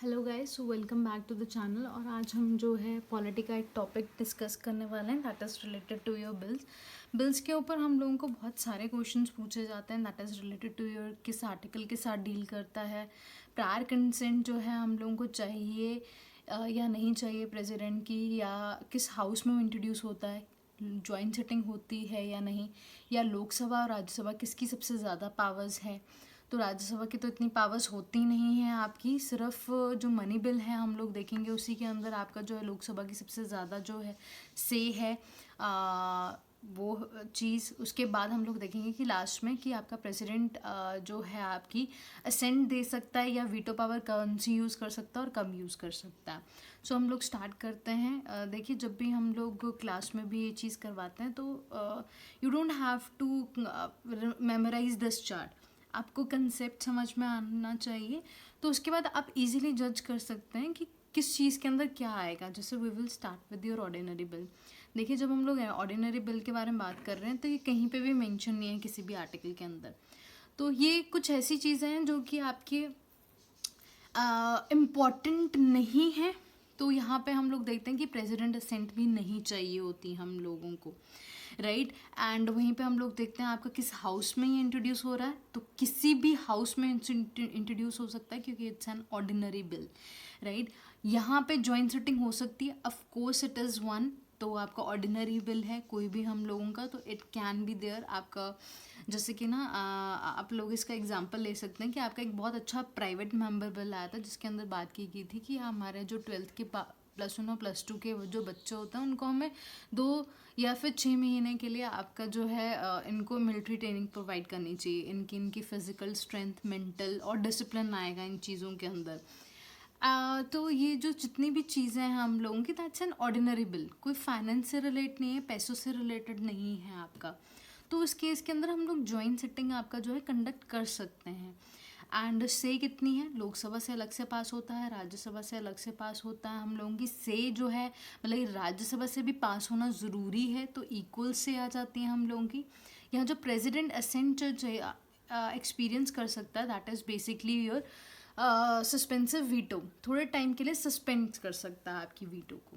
Hello guys, so welcome back to the channel. और आज हम जो है पॉलिटी का एक टॉपिक डिस्कस करने वाले हैं that is related to your bills के ऊपर हम लोगों को बहुत सारे क्वेश्चंस पूछे जाते हैं that is related to your किस आर्टिकल के साथ डील करता है, प्रायर कंसेंट जो है हम लोगों को चाहिए या नहीं चाहिए प्रेसिडेंट की, या किस हाउस में वो इंट्रोड्यूस होता है, जॉइंट सिटिंग होती है या नहीं, या लोकसभा और राज्यसभा किसकी सबसे ज़्यादा पावर्स है। तो राज्यसभा की तो इतनी पावर्स होती नहीं है आपकी, सिर्फ जो मनी बिल है हम लोग देखेंगे उसी के अंदर आपका जो है लोकसभा की सबसे ज़्यादा जो है से है वो चीज़। उसके बाद हम लोग देखेंगे कि लास्ट में कि आपका प्रेसिडेंट जो है आपकी असेंट दे सकता है या वीटो पावर कौन सी यूज़ कर सकता है और कब यूज़ कर सकता है। सो हम लोग स्टार्ट करते हैं। देखिए, जब भी हम लोग क्लास में भी ये चीज़ करवाते हैं तो you don't have to memorize this chart, आपको कंसेप्ट समझ में आना चाहिए। तो उसके बाद आप इजीली जज कर सकते हैं कि किस चीज़ के अंदर क्या आएगा। जैसे we will start with your ordinary bill. देखिए, जब हम लोग ऑर्डिनरी बिल के बारे में बात कर रहे हैं तो ये कहीं पे भी मेंशन नहीं है किसी भी आर्टिकल के अंदर। तो ये कुछ ऐसी चीज़ें हैं जो कि आपके इम्पॉर्टेंट नहीं है। तो यहाँ पे हम लोग देखते हैं कि प्रेसिडेंट असेंट भी नहीं चाहिए होती हम लोगों को, राइट। एंड वहीं पे हम लोग देखते हैं आपका किस हाउस में ये इंट्रोड्यूस हो रहा है। तो किसी भी हाउस में इंट्रोड्यूस हो सकता है क्योंकि it's an ordinary bill, right. यहाँ पे जॉइंट सिटिंग हो सकती है, of course it is one. तो आपका ऑर्डिनरी बिल है कोई भी हम लोगों का, तो इट कैन बी देयर आपका। जैसे कि ना आप लोग इसका एग्जांपल ले सकते हैं कि आपका एक बहुत अच्छा प्राइवेट मेंबर बिल आया था जिसके अंदर बात की गई थी कि हमारे जो 12th के +1 और +2 के जो बच्चे होते हैं उनको हमें 2 या फिर 6 महीने के लिए आपका जो है इनको मिलिट्री ट्रेनिंग प्रोवाइड करनी चाहिए। इनकी फिजिकल स्ट्रेंथ, मेंटल और डिसिप्लिन आएगा इन चीज़ों के अंदर। तो ये जो जितनी भी चीज़ें हैं हम लोगों की, दैट्स एन ऑर्डिनरी बिल, कोई फाइनेंस से रिलेट नहीं है, पैसों से रिलेटेड नहीं है आपका। तो इस केस के अंदर हम लोग जॉइंट सिटिंग आपका जो है कंडक्ट कर सकते हैं। एंड से कितनी है, लोकसभा से अलग से पास होता है, राज्यसभा से अलग से पास होता है। हम लोगों की से जो है मतलब राज्यसभा से भी पास होना ज़रूरी है, तो इक्वल से आ जाती है हम लोगों की। यहाँ जो प्रेसिडेंट असेंट जो एक्सपीरियंस कर सकता है that is basically your suspensive veto, थोड़े टाइम के लिए सस्पेंड कर सकता है आपकी वीटो को,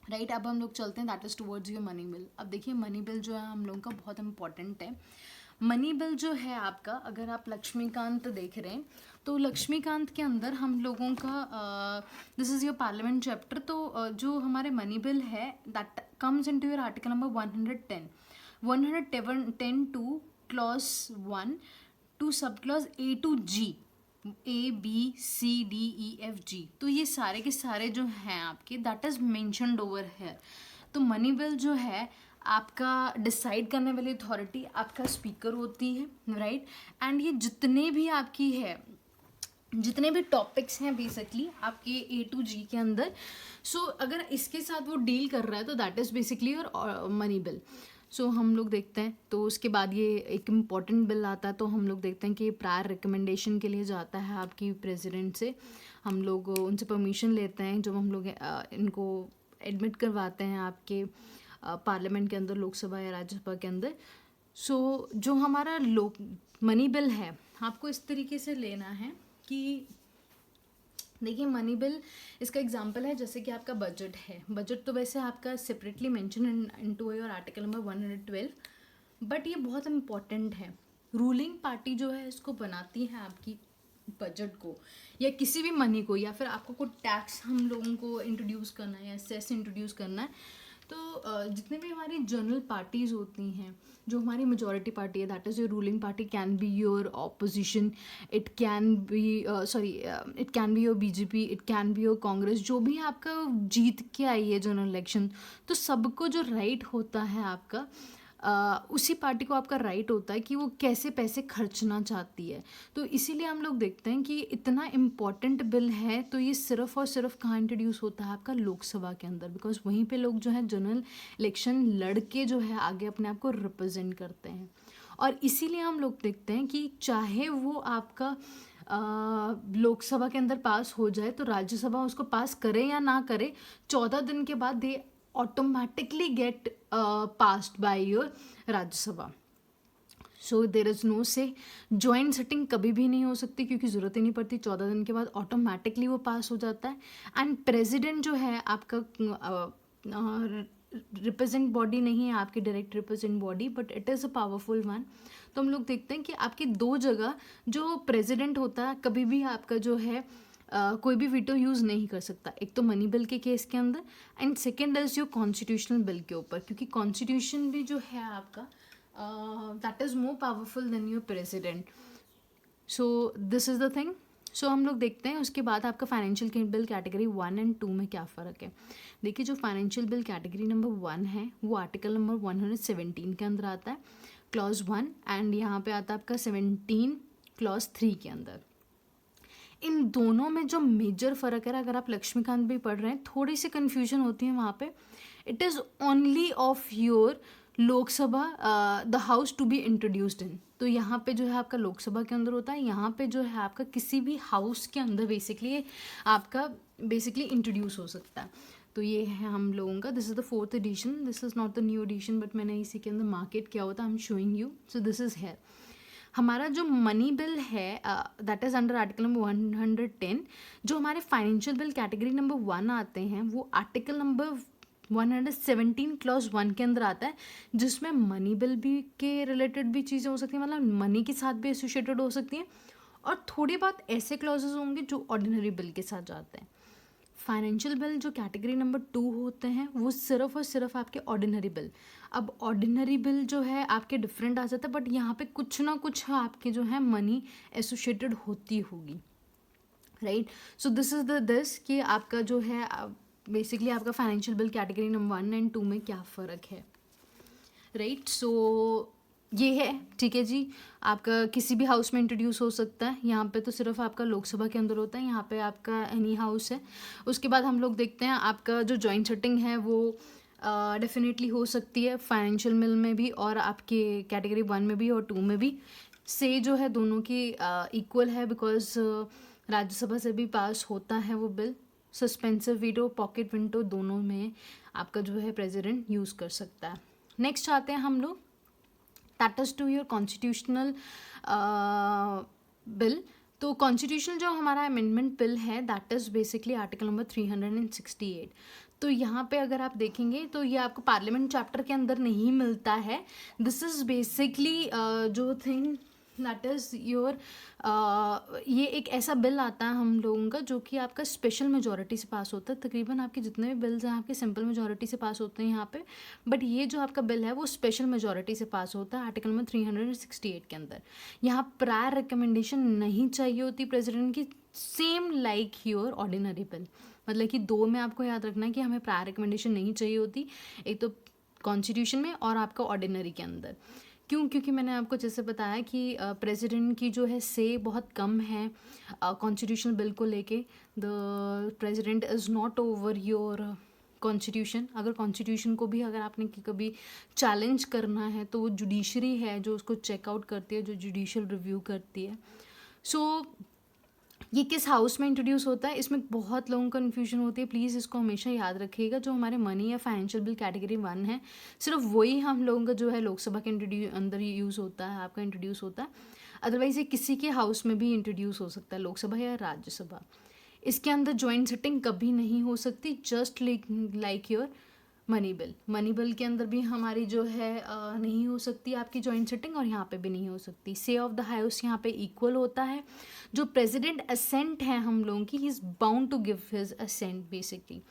राइट। अब हम लोग चलते हैं that is towards your money bill. अब देखिए, मनी बिल जो है हम लोगों का बहुत इंपॉर्टेंट है। मनी बिल जो है आपका, अगर आप लक्ष्मीकांत देख रहे हैं तो लक्ष्मीकांत के अंदर हम लोगों का this is your parliament chapter. तो जो हमारे मनी बिल है that comes into your article number 110 to clause 1 to sub clause A to G, ABCDEFG। तो ये सारे के सारे जो हैं आपके दैट इज मेंशनड ओवर है। तो मनी बिल जो है आपका डिसाइड करने वाली अथॉरिटी आपका स्पीकर होती है, राइट। एंड ये जितने भी आपकी है, जितने भी टॉपिक्स हैं बेसिकली आपके A to G के अंदर, सो अगर इसके साथ वो डील कर रहा है तो that is basically your money bill. So हम लोग देखते हैं, तो उसके बाद ये एक इम्पॉर्टेंट बिल आता है। तो हम लोग देखते हैं कि ये प्रायर रिकमेंडेशन के लिए जाता है आपकी प्रेसिडेंट से। हम लोग उनसे परमिशन लेते हैं जब हम लोग इनको एडमिट करवाते हैं आपके पार्लियामेंट के अंदर, लोकसभा या राज्यसभा के अंदर। सो जो हमारा मनी बिल है आपको इस तरीके से लेना है कि देखिए, मनी बिल इसका एग्जांपल है जैसे कि आपका बजट है। बजट तो वैसे आपका separately mention into your article number 112, but ये बहुत इम्पॉर्टेंट है। रूलिंग पार्टी जो है इसको बनाती है आपकी बजट को या किसी भी मनी को, या फिर आपको कोई टैक्स हम लोगों को इंट्रोड्यूस करना है या सेस इंट्रोड्यूस करना है। तो जितने भी हमारी जनरल पार्टीज़ होती हैं, जो हमारी मेजॉरिटी पार्टी है that is your ruling party, can be your opposition, it can be it can be your BJP, it can be your Congress, जो भी आपका जीत के आई है जनरल इलेक्शन। तो सबको जो राइट होता है आपका उसी पार्टी को आपका राइट होता है कि वो कैसे पैसे खर्चना चाहती है। तो इसीलिए हम लोग देखते हैं कि इतना इम्पॉर्टेंट बिल है तो ये सिर्फ और सिर्फ कहाँ इंट्रोड्यूस होता है आपका लोकसभा के अंदर, बिकॉज वहीं पे लोग जो है जनरल इलेक्शन लड़के जो है आगे अपने आप को रिप्रेजेंट करते हैं। और इसीलिए हम लोग देखते हैं कि चाहे वो आपका लोकसभा के अंदर पास हो जाए तो राज्यसभा उसको पास करे या ना करे, 14 दिन के बाद they automatically get passed by your Rajya Sabha. So there is no say. Joint sitting कभी भी नहीं हो सकती क्योंकि ज़रूरत ही नहीं पड़ती, 14 दिन के बाद ऑटोमेटिकली वो पास हो जाता है। एंड प्रेसिडेंट जो है आपका रिप्रेजेंट बॉडी नहीं है आपकी direct represent body, but it is a powerful one. तो हम लोग देखते हैं कि आपकी दो जगह जो प्रेसिडेंट होता है कभी भी आपका जो है कोई भी वीटो यूज़ नहीं कर सकता। एक तो मनी बिल के केस के अंदर, एंड सेकेंड इज जो कॉन्स्टिट्यूशनल बिल के ऊपर, क्योंकि कॉन्स्टिट्यूशन भी जो है आपका that is more powerful than your president. So this is the thing. So हम लोग देखते हैं उसके बाद आपका फाइनेंशियल बिल कैटेगरी 1 एंड 2 में क्या फ़र्क है। देखिए जो फाइनेंशियल बिल कैटेगरी नंबर 1 है वो आर्टिकल नंबर 117 के अंदर आता है, क्लॉज 1, एंड यहाँ पे आता है आपका 17 क्लॉज 3 के अंदर। इन दोनों में जो मेजर फ़र्क है, अगर आप लक्ष्मीकांत भी पढ़ रहे हैं, थोड़ी सी कन्फ्यूजन होती है वहाँ पे। It is only of your Lok Sabha the house to be introduced in. तो यहाँ पे जो है आपका लोकसभा के अंदर होता है, यहाँ पे जो है आपका किसी भी हाउस के अंदर बेसिकली आपका बेसिकली इंट्रोड्यूस हो सकता है। तो ये है हम लोगों का, this is the 4th edition, this is not the new edition, but मैंने इसी के अंदर मार्केट किया होता, I am showing you. So this is है हमारा जो मनी बिल है, that is under article number 110। जो हमारे फाइनेंशियल बिल कैटेगरी नंबर 1 आते हैं वो आर्टिकल नंबर 117 क्लॉज 1 के अंदर आता है, जिसमें मनी बिल भी के रिलेटेड भी चीज़ें हो सकती हैं, मतलब मनी के साथ भी एसोसिएटेड हो सकती हैं, और थोड़ी बहुत ऐसे क्लॉजेज होंगे जो ऑर्डिनरी बिल के साथ जाते हैं। फाइनेंशियल बिल जो कैटेगरी नंबर 2 होते हैं वो सिर्फ और सिर्फ आपके ऑर्डिनरी बिल। अब ऑर्डिनरी बिल जो है आपके डिफरेंट आ जाता है, बट यहाँ पे कुछ ना कुछ आपके जो है मनी एसोसिएटेड होती होगी, right. So this is the this कि आपका जो है बेसिकली आपका financial bill category number 1 and 2 में क्या फ़र्क है, राइट। सो ये है, ठीक है जी। आपका किसी भी हाउस में इंट्रोड्यूस हो सकता है, यहाँ पे तो सिर्फ आपका लोकसभा के अंदर होता है, यहाँ पे आपका एनी हाउस है। उसके बाद हम लोग देखते हैं आपका जो जॉइंट सिटिंग है वो डेफिनेटली हो सकती है फाइनेंशियल बिल में भी और आपके कैटेगरी 1 में भी और 2 में भी। से जो है दोनों की इक्वल है, बिकॉज राज्यसभा से भी पास होता है वो bill. Suspensive veto, pocket Vento, दोनों में आपका जो है प्रेसिडेंट यूज़ कर सकता है। नेक्स्ट आते हैं हम लोग, that is to your constitutional bill. तो कॉन्स्टिट्यूशनल जो हमारा अमेंडमेंट बिल है that is basically article number 368। तो यहाँ पे अगर आप देखेंगे तो ये आपको पार्लियामेंट चैप्टर के अंदर नहीं मिलता है। दिस इज़ बेसिकली जो थिंग दैट इज़ योर ये एक ऐसा बिल आता है हम लोगों का जो कि आपका स्पेशल मेजॉरिटी से पास होता है। तकरीबन आपके जितने भी बिल्स हैं आपके सिंपल मेजॉरिटी से पास होते हैं यहाँ पे, बट ये जो आपका बिल है वो स्पेशल मेजॉरिटी से पास होता है आर्टिकल नंबर 368 के अंदर। यहाँ प्रायर रिकमेंडेशन नहीं चाहिए होती प्रेसिडेंट की, same like your ordinary bill. मतलब कि दो में आपको याद रखना है कि हमें प्रायर रिकमेंडेशन नहीं चाहिए होती, एक तो कॉन्स्टिट्यूशन में और आपका ऑर्डिनरी के अंदर। क्यों? क्योंकि मैंने आपको जैसे बताया कि प्रेसिडेंट की जो है से बहुत कम है कॉन्स्टिट्यूशनल बिल को लेके। The president is not over your constitution. अगर कॉन्स्टिट्यूशन को भी अगर आपने कभी चैलेंज करना है तो वो जुडिशरी है जो उसको चेकआउट करती है, जो जुडिशियल रिव्यू करती है। सो ये किस हाउस में इंट्रोड्यूस होता है, इसमें बहुत लोगों को कन्फ्यूजन होती है। प्लीज़ इसको हमेशा याद रखिएगा, जो हमारे मनी या फाइनेंशियल बिल कैटेगरी 1 है सिर्फ वही हम लोगों का जो है लोकसभा के अंदर यूज़ होता है, आपका इंट्रोड्यूस होता है। अदरवाइज ये किसी के हाउस में भी इंट्रोड्यूस हो सकता है, लोकसभा या राज्यसभा। इसके अंदर ज्वाइंट सिटिंग कभी नहीं हो सकती, just like your money bill. Money bill के अंदर भी हमारी जो है नहीं हो सकती आपकी जॉइंट सिटिंग, और यहाँ पे भी नहीं हो सकती। से ऑफ द हाउस यहाँ पे इक्वल होता है। जो प्रेसिडेंट असेंट है हम लोगों की, he is bound to give his assent basically.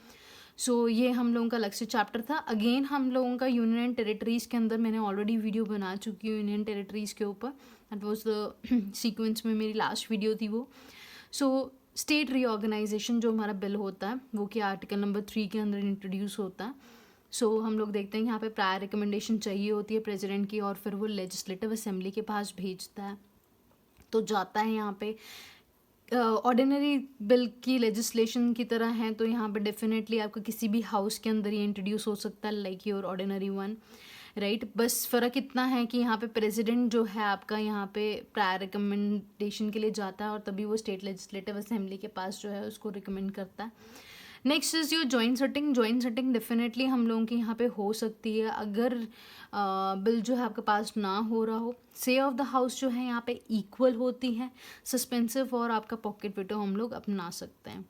So ये हम लोगों का अलग से चैप्टर था। अगेन हम लोगों का यूनियन एंड टेरिटरीज़ के अंदर मैंने ऑलरेडी वीडियो बना चुकी हूँ यूनियन टेरिटरीज़ के ऊपर। दैट वाज द सीक्वेंस में मेरी लास्ट वीडियो थी वो। सो स्टेट रीऑर्गेनाइजेशन जो हमारा बिल होता है वो कि आर्टिकल नंबर 3 के अंदर इंट्रोड्यूस होता है। सो हम लोग देखते हैं यहाँ पे प्रायर रिकमेंडेशन चाहिए होती है प्रेसिडेंट की, और फिर वो लेजिस्लेटिव असेंबली के पास भेजता है, तो जाता है यहाँ पे। ऑर्डिनरी बिल की लेजिस्लेशन की तरह है, तो यहाँ पे डेफिनेटली आपका किसी भी हाउस के अंदर ये इंट्रोड्यूस हो सकता है लाइक योर ऑर्डिनरी 1, राइट। बस फ़र्क इतना है कि यहाँ पे प्रेसिडेंट जो है आपका यहाँ पे प्रायर रिकमेंडेशन के लिए जाता है, और तभी वो स्टेट लेजिस्लेटिव असेंबली के पास जो है उसको रिकमेंड करता है, next is your joint setting. Joint setting definitely हम लोगों के यहाँ पे हो सकती है अगर बिल जो है आपके पास ना हो रहा हो। से ऑफ द हाउस जो है यहाँ पे इक्वल होती है, सस्पेंसिव और आपका पॉकेट विडो हम लोग अपना सकते हैं।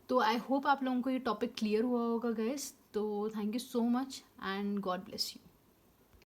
तो आई होप आप लोगों को ये टॉपिक क्लियर हुआ होगा गाइस। तो thank you so much and God bless you.